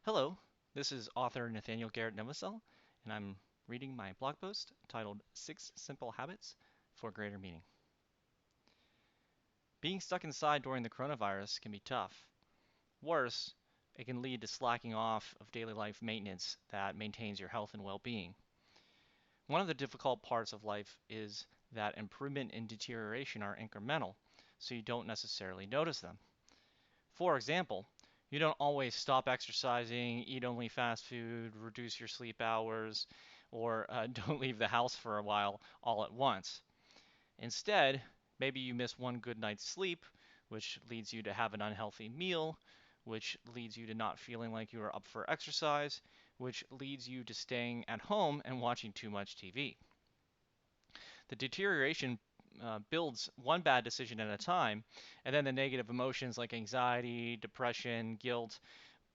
Hello, this is author Nathaniel Garrett Novosel, and I'm reading my blog post titled Six Simple Habits for Greater Meaning. Being stuck inside during the coronavirus can be tough. Worse, it can lead to slacking off of daily life maintenance that maintains your health and well being. One of the difficult parts of life is that improvement and deterioration are incremental, so you don't necessarily notice them. For example, you don't always stop exercising, eat only fast food, reduce your sleep hours, or don't leave the house for a while all at once. Instead, maybe you miss one good night's sleep, which leads you to have an unhealthy meal, which leads you to not feeling like you are up for exercise, which leads you to staying at home and watching too much TV. The deterioration builds one bad decision at a time, and then the negative emotions like anxiety, depression, guilt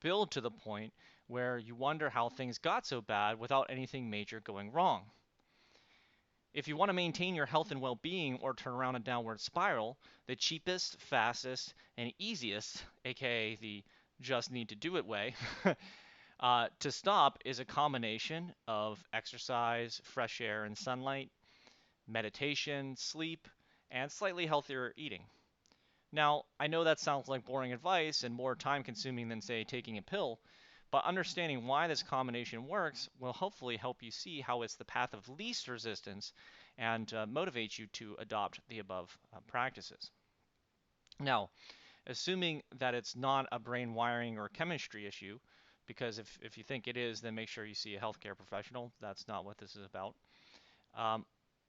build to the point where you wonder how things got so bad without anything major going wrong. If you want to maintain your health and well being or turn around a downward spiral, the cheapest, fastest, and easiest, aka the just need to do it way, to stop is a combination of exercise, fresh air, and sunlight, meditation, sleep, and slightly healthier eating. Now, I know that sounds like boring advice and more time consuming than, say, taking a pill, but understanding why this combination works will hopefully help you see how it's the path of least resistance and motivate you to adopt the above practices. Now, assuming that it's not a brain wiring or chemistry issue, because if you think it is, then make sure you see a healthcare professional. That's not what this is about. Um,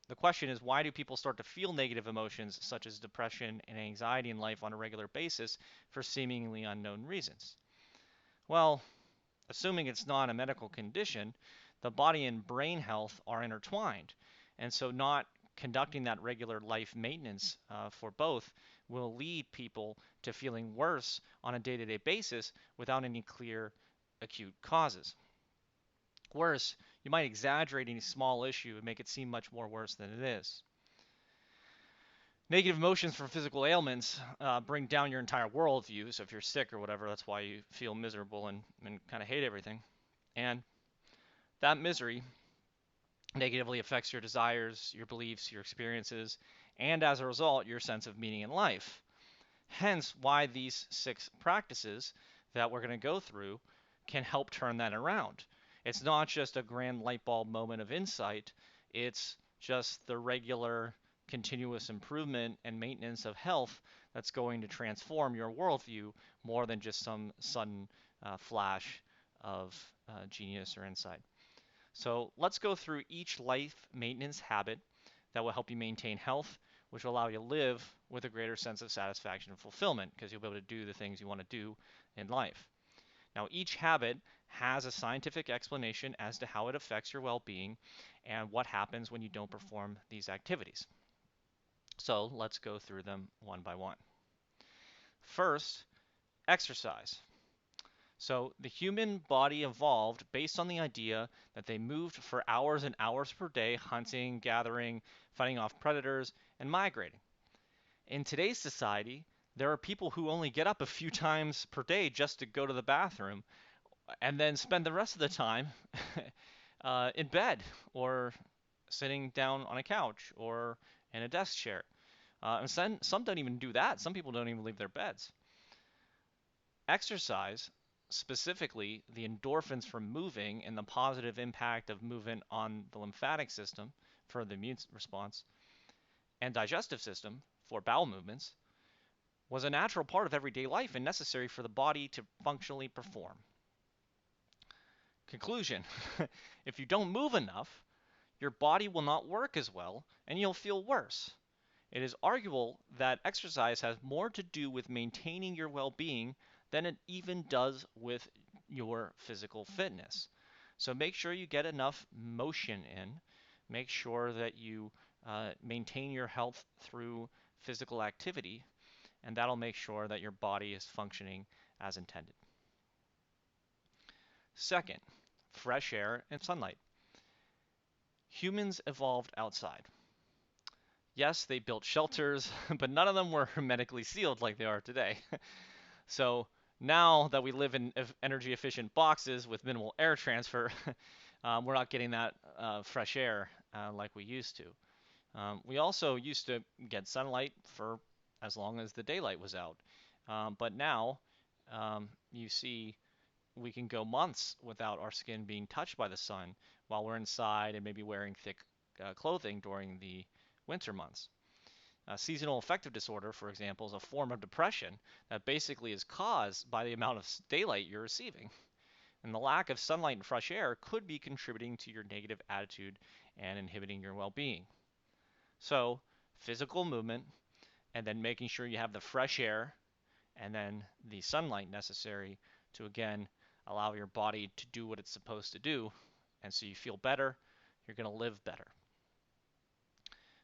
the question is, why do people start to feel negative emotions such as depression and anxiety in life on a regular basis for seemingly unknown reasons? Well, assuming it's not a medical condition, the body and brain health are intertwined. And so, not conducting that regular life maintenance for both will lead people to feeling worse on a day to day basis without any clear acute causes. Worse, you might exaggerate any small issue and make it seem much more worse than it is. Negative emotions from physical ailments bring down your entire worldview. So if you're sick or whatever, that's why you feel miserable and kind of hate everything. And that misery negatively affects your desires, your beliefs, your experiences, and as a result, your sense of meaning in life. Hence, why these six practices that we're going to go through can help turn that around. It's not just a grand light bulb moment of insight, it's just the regular continuous improvement and maintenance of health that's going to transform your worldview more than just some sudden flash of genius or insight. So let's go through each life maintenance habit that will help you maintain health, which will allow you to live with a greater sense of satisfaction and fulfillment because you'll be able to do the things you want to do in life. Now, each habit has a scientific explanation as to how it affects your well being and what happens when you don't perform these activities. So let's go through them one by one. First, exercise. So the human body evolved based on the idea that they moved for hours and hours per day hunting, gathering, fighting off predators, and migrating. In today's society, there are people who only get up a few times per day just to go to the bathroom and then spend the rest of the time in bed or sitting down on a couch or in a desk chair. And some don't even do that. Some people don't even leave their beds. Exercise, specifically the endorphins from moving and the positive impact of movement on the lymphatic system for the immune response and digestive system for bowel movements, was a natural part of everyday life and necessary for the body to functionally perform. Conclusion: if you don't move enough, your body will not work as well and you'll feel worse. It is arguable that exercise has more to do with maintaining your well being than it even does with your physical fitness. So make sure you get enough motion in. Make sure that you maintain your health through physical activity, and that'll make sure that your body is functioning as intended. Second, fresh air and sunlight. Humans evolved outside. Yes, they built shelters, but none of them were hermetically sealed like they are today. So Now that we live in energy efficient boxes with minimal air transfer, we're not getting that fresh air like we used to. We also used to get sunlight for as long as the daylight was out. But now you see we can go months without our skin being touched by the sun while we're inside and maybe wearing thick clothing during the winter months. Seasonal affective disorder, for example, is a form of depression that basically is caused by the amount of daylight you're receiving. And the lack of sunlight and fresh air could be contributing to your negative attitude and inhibiting your well being. So, physical movement, and then making sure you have the fresh air and then the sunlight necessary to again allow your body to do what it's supposed to do. And so you feel better, you're going to live better.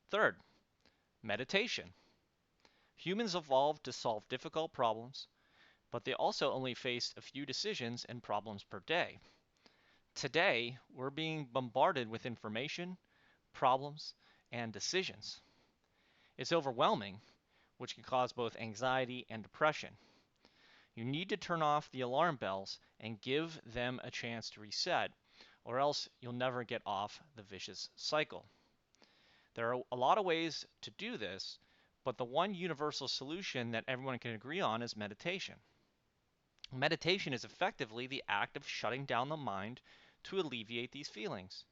Third, meditation. Humans evolved to solve difficult problems, but they also only faced a few decisions and problems per day. Today, we're being bombarded with information, problems, and decisions. It's overwhelming, which can cause both anxiety and depression. You need to turn off the alarm bells and give them a chance to reset, or else you'll never get off the vicious cycle. There are a lot of ways to do this, but the one universal solution that everyone can agree on is meditation. Meditation is effectively the act of shutting down the mind to alleviate these feelings.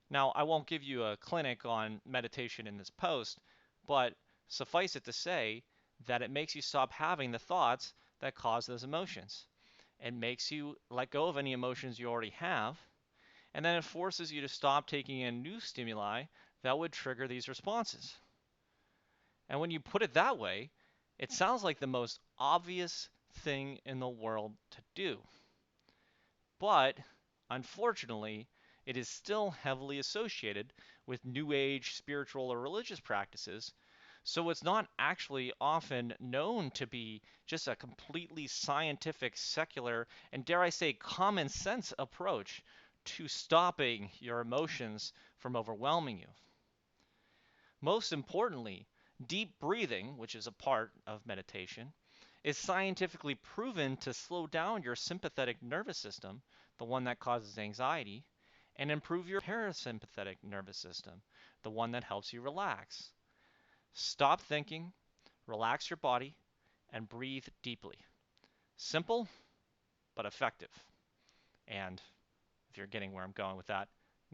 Now, I won't give you a clinic on meditation in this post, but suffice it to say that it makes you stop having the thoughts that cause those emotions. It makes you let go of any emotions you already have, and then it forces you to stop taking in new stimuli that would trigger these responses. And when you put it that way, it sounds like the most obvious thing in the world to do. But unfortunately, it is still heavily associated with New Age spiritual or religious practices, so it's not actually often known to be just a completely scientific, secular, and dare I say, common sense approach to stopping your emotions from overwhelming you. Most importantly, deep breathing, which is a part of meditation, is scientifically proven to slow down your sympathetic nervous system, the one that causes anxiety, and improve your parasympathetic nervous system, the one that helps you relax. Stop thinking, relax your body, and breathe deeply. Simple, but effective. And if you're getting where I'm going with that,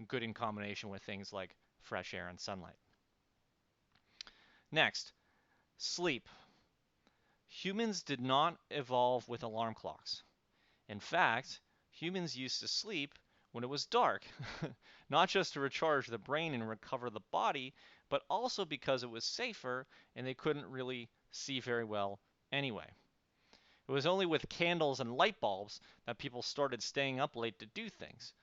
good in combination with things like fresh air and sunlight. Next, sleep. Humans did not evolve with alarm clocks. In fact, humans used to sleep when it was dark, not just to recharge the brain and recover the body, but also because it was safer and they couldn't really see very well anyway. It was only with candles and light bulbs that people started staying up late to do things.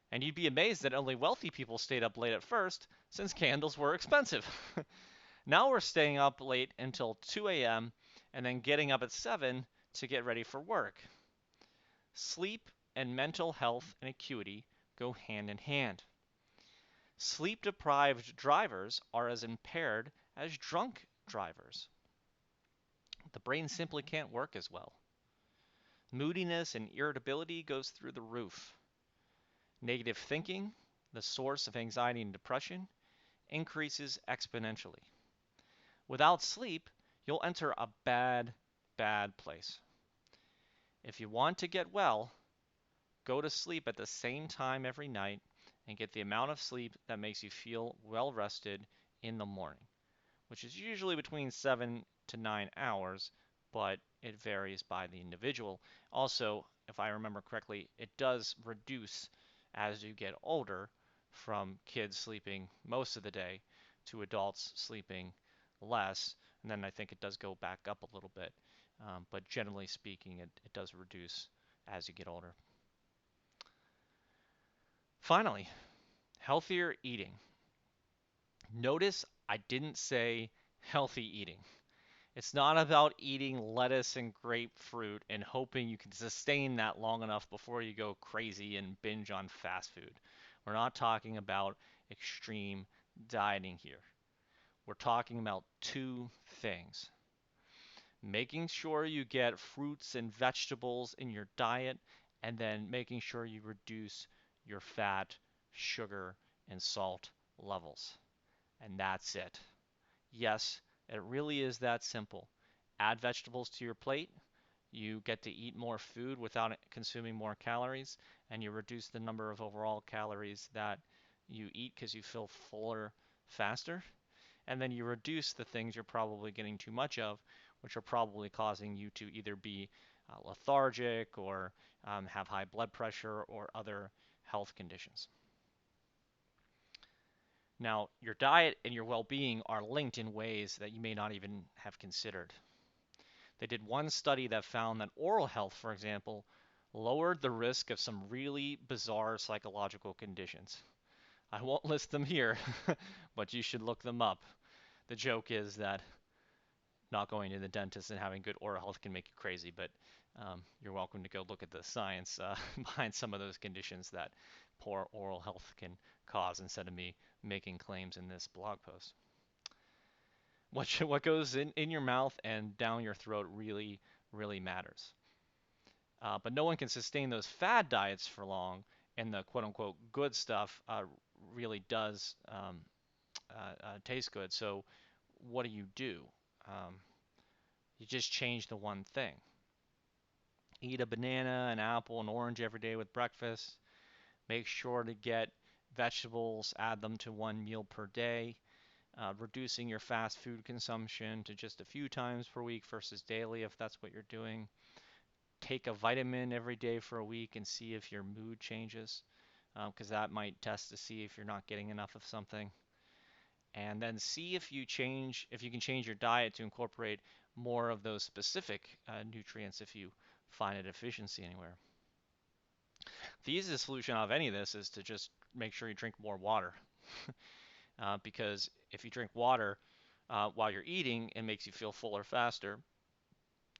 And you'd be amazed that only wealthy people stayed up late at first, since candles were expensive. Now we're staying up late until 2 a.m. and then getting up at 7 to get ready for work. Sleep and mental health and acuity go hand in hand. Sleep deprived drivers are as impaired as drunk drivers. The brain simply can't work as well. Moodiness and irritability goes through the roof. Negative thinking, the source of anxiety and depression, increases exponentially. Without sleep, you'll enter a bad, bad place. If you want to get well, go to sleep at the same time every night and get the amount of sleep that makes you feel well rested in the morning, which is usually between 7 to 9 hours, but it varies by the individual. Also, if I remember correctly, it does reduce as you get older from kids sleeping most of the day to adults sleeping less. And then I think it does go back up a little bit. But generally speaking, it does reduce as you get older. Finally, healthier eating. Notice I didn't say healthy eating. It's not about eating lettuce and grapefruit and hoping you can sustain that long enough before you go crazy and binge on fast food. We're not talking about extreme dieting here. We're talking about two things. Making sure you get fruits and vegetables in your diet, and then making sure you reduce your fat, sugar, and salt levels. And that's it. Yes, it really is that simple. Add vegetables to your plate, you get to eat more food without consuming more calories, and you reduce the number of overall calories that you eat because you feel fuller faster. And then you reduce the things you're probably getting too much of, which are probably causing you to either be lethargic or have high blood pressure or other health conditions. Now, your diet and your well being are linked in ways that you may not even have considered. They did one study that found that oral health, for example, lowered the risk of some really bizarre psychological conditions. I won't list them here, but you should look them up. The joke is that not going to the dentist and having good oral health can make you crazy, but you're welcome to go look at the science behind some of those conditions that poor oral health can cause instead of me making claims in this blog post. What goes in your mouth and down your throat really, really matters. But no one can sustain those fad diets for long, and the quote unquote good stuff really does taste good. So, what do? Um, you just change the one thing. Eat a banana, an apple, an orange every day with breakfast. Make sure to get vegetables, add them to one meal per day. Reducing your fast food consumption to just a few times per week versus daily if that's what you're doing. Take a vitamin every day for a week and see if your mood changes, because that might test to see if you're not getting enough of something. And then see if you can change your diet to incorporate more of those specific nutrients if you find a deficiency anywhere. The easiest solution out of any of this is to just make sure you drink more water. Because if you drink water while you're eating, it makes you feel fuller faster.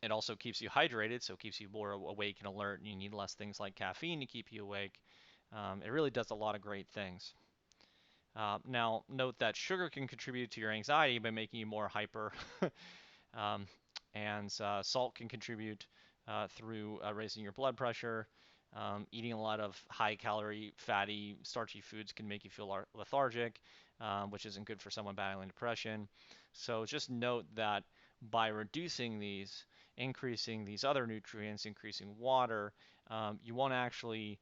It also keeps you hydrated, so it keeps you more awake and alert, and you need less things like caffeine to keep you awake. It really does a lot of great things. Now, note that sugar can contribute to your anxiety by making you more hyper, um, and salt can contribute through raising your blood pressure. Eating a lot of high calorie, fatty, starchy foods can make you feel lethargic, which isn't good for someone battling depression. So just note that by reducing these, increasing these other nutrients, increasing water, you won't actually,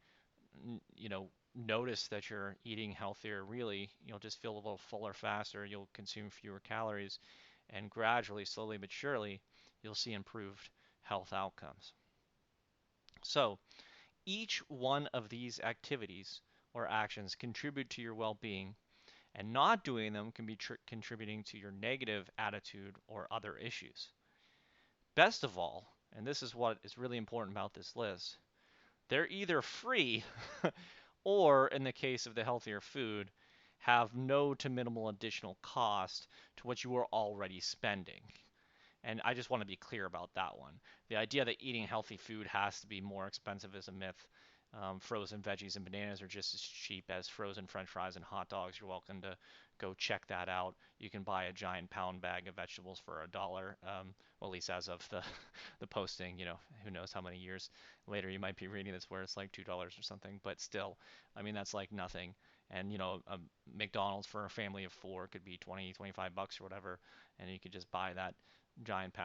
notice that you're eating healthier. Really, you'll just feel a little fuller faster. You'll consume fewer calories, and gradually, slowly but surely, you'll see improved health outcomes. So, each one of these activities or actions contribute to your well-being, and not doing them can be contributing to your negative attitude or other issues. Best of all, and this is what is really important about this list, they're either free or, in the case of the healthier food, have no to minimal additional cost to what you are already spending. And I just want to be clear about that one. The idea that eating healthy food has to be more expensive is a myth. Frozen veggies and bananas are just as cheap as frozen French fries and hot dogs. You're welcome to go check that out. You can buy a giant pound bag of vegetables for $1. Well, at least as of the the posting. Who knows how many years later you might be reading this where it's like $2 or something. But still, I mean that's like nothing. And a McDonald's for a family of four could be 20, $25 or whatever, and you could just buy that giant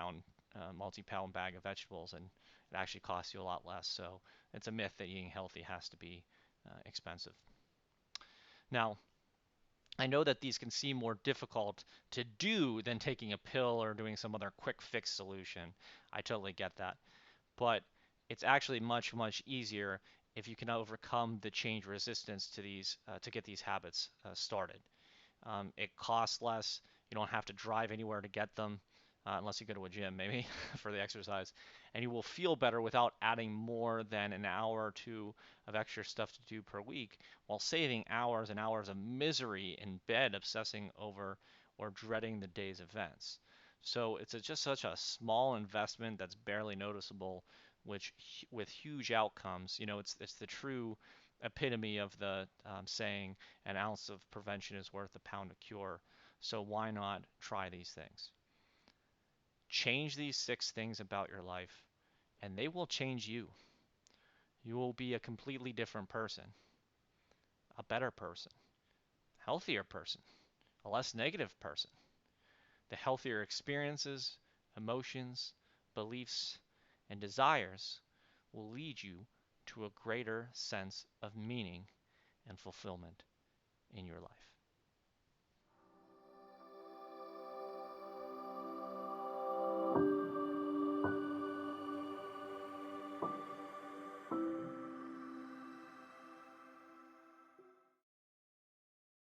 multi-pound bag of vegetables, and it actually costs you a lot less. So it's a myth that eating healthy has to be expensive. Now, I know that these can seem more difficult to do than taking a pill or doing some other quick fix solution. I totally get that. But it's actually much, much easier if you can overcome the change resistance to get these habits started. It costs less. You don't have to drive anywhere to get them, unless you go to a gym, maybe, for the exercise. And you will feel better without adding more than an hour or two of extra stuff to do per week, while saving hours and hours of misery in bed obsessing over or dreading the day's events. So it's just such a small investment that's barely noticeable, which with huge outcomes. It's the true epitome of the saying, an ounce of prevention is worth a pound of cure. So why not try these things? Change these 6 things about your life, and they will change you. You will be a completely different person, a better person, healthier person, a less negative person. The healthier experiences, emotions, beliefs, and desires will lead you to a greater sense of meaning and fulfillment in your life.